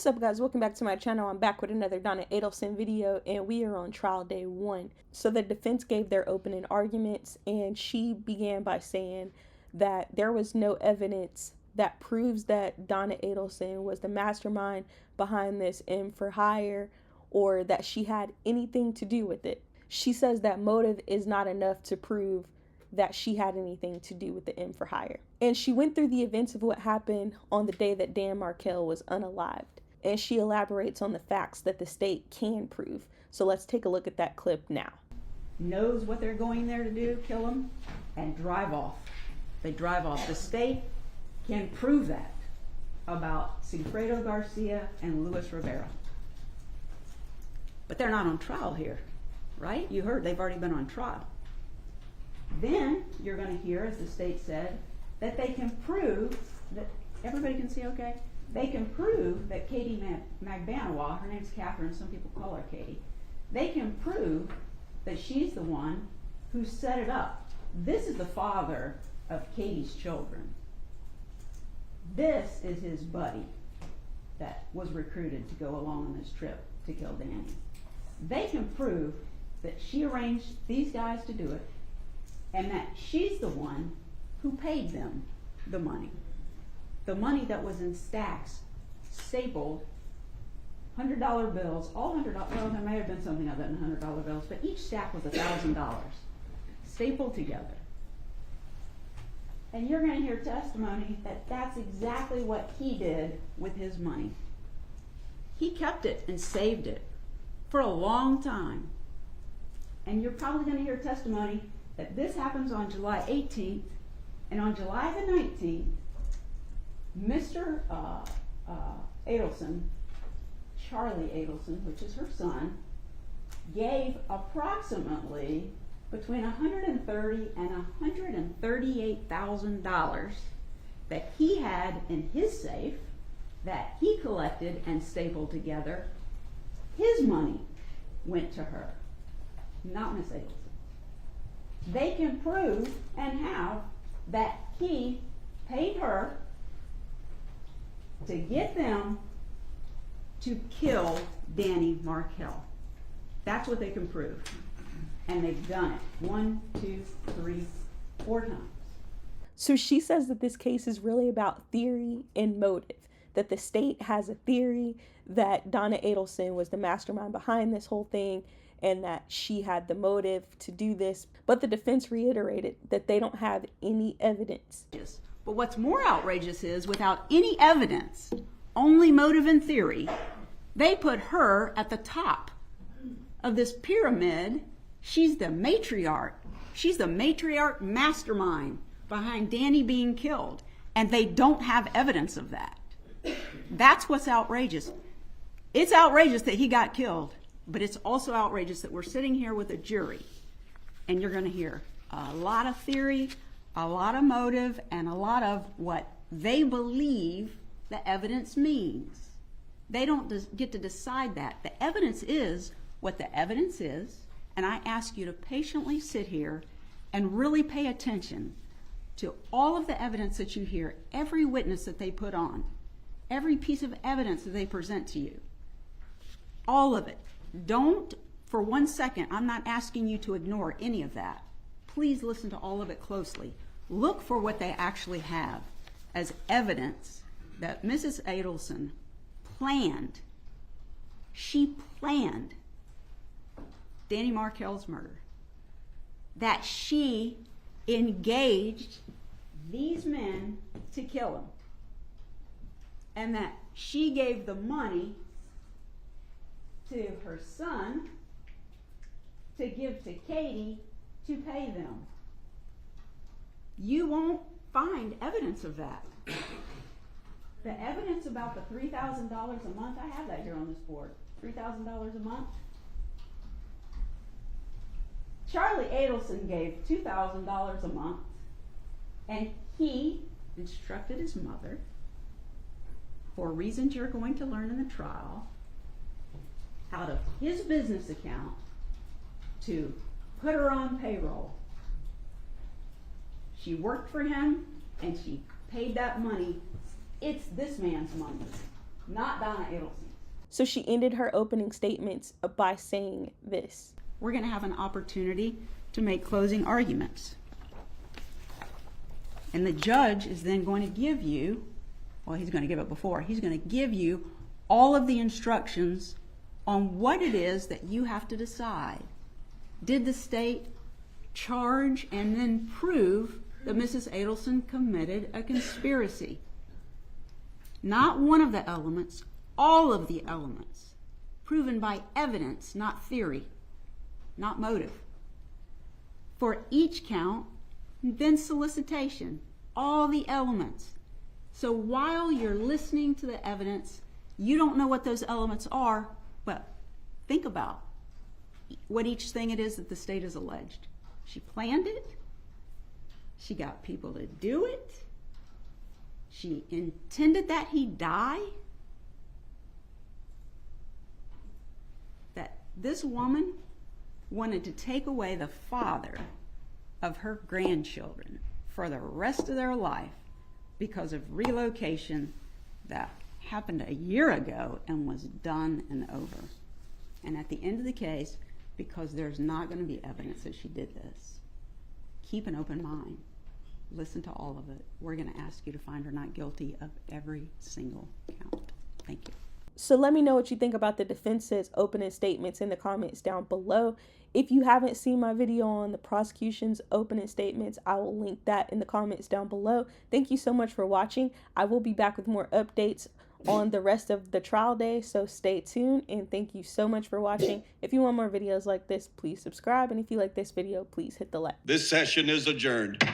up, guys? Welcome back to my channel. I'm back with another Donna Adelson video, and we are on trial day 1. So the defense gave their opening arguments, and she began by saying that there was no evidence that proves that Donna Adelson was the mastermind behind this M for hire, or that she had anything to do with it. She says that motive is not enough to prove that she had anything to do with the M for hire. And she went through the events of what happened on the day that Dan Markel was unalived. And she elaborates on the facts that the state can prove. So let's take a look at that clip now. Knows what they're going there to do, kill them, and drive off. They drive off. The state can prove that about Sigfredo Garcia and Luis Rivera. But they're not on trial here, right? You heard they've already been on trial. Then you're going to hear, as the state said, that they can prove that, everybody can see okay? They can prove that Katie Magbanawa, her name's Catherine, some people call her Katie, they can prove that she's the one who set it up. This is the father of Katie's children. This is his buddy that was recruited to go along on this trip to kill Danny. They can prove that she arranged these guys to do it, and that she's the one who paid them the money. The money that was in stacks, stapled, $100 bills, all $100, well, there may have been something other than $100 bills, but each stack was $1,000, stapled together. And you're going to hear testimony that that's exactly what he did with his money. He kept it and saved it for a long time. And you're probably going to hear testimony that this happens on July 18th, and on July the 19th, Mr. Adelson, Charlie Adelson, which is her son, gave approximately between $130,000 and $138,000 that he had in his safe that he collected and stapled together. His money went to her, not Miss Adelson. They can prove and have that he paid her to get them to kill Danny Markel. That's what they can prove. And they've done it 1, 2, 3, 4 times. So she says that this case is really about theory and motive. That the state has a theory that Donna Adelson was the mastermind behind this whole thing, and that she had the motive to do this. But the defense reiterated that they don't have any evidence. But what's more outrageous is, without any evidence, only motive and theory, they put her at the top of this pyramid. She's the matriarch. She's the matriarch mastermind behind Danny being killed. And they don't have evidence of that. That's what's outrageous. It's outrageous that he got killed. But it's also outrageous that we're sitting here with a jury, and you're going to hear a lot of theory, a lot of motive, and a lot of what they believe the evidence means. They don't get to decide that. The evidence is what the evidence is, and I ask you to patiently sit here and really pay attention to all of the evidence that you hear, every witness that they put on, every piece of evidence that they present to you, all of it. Don't, for 1 second, I'm not asking you to ignore any of that. Please listen to all of it closely. Look for what they actually have as evidence that Mrs. Adelson planned. She planned Danny Markel's murder. That she engaged these men to kill him. And that she gave the money to her son to give to Katie to pay them. You won't find evidence of that. The evidence about the $3,000 a month, I have that here on this board, $3,000 a month. Charlie Adelson gave $2,000 a month, and he instructed his mother, for reasons you're going to learn in the trial, out of his business account to put her on payroll. She worked for him, and she paid that money. It's this man's money, not Donna Adelson. So she ended her opening statements by saying this. We're going to have an opportunity to make closing arguments. And the judge is then going to give you, well, he's going to give it before, he's going to give you all of the instructions on what it is that you have to decide. Did the state charge and then prove that Mrs. Adelson committed a conspiracy? Not one of the elements, all of the elements, proven by evidence, not theory, not motive. For each count, then solicitation, all the elements. So while you're listening to the evidence, you don't know what those elements are, but think about what each thing it is that the state has alleged. She planned it. She got people to do it. She intended that he die. That this woman wanted to take away the father of her grandchildren for the rest of their life because of relocation that happened a year ago and was done and over. And at the end of the case, because there's not going to be evidence that she did this, keep an open mind. Listen to all of it. We're going to ask you to find her not guilty of every single count. Thank you. So let me know what you think about the defense's opening statements in the comments down below. If you haven't seen my video on the prosecution's opening statements, I will link that in the comments down below. Thank you so much for watching. I will be back with more updates on the rest of the trial day, so stay tuned, and thank you so much for watching. If you want more videos like this, please subscribe, and if you like this video, please hit the like. This session is adjourned.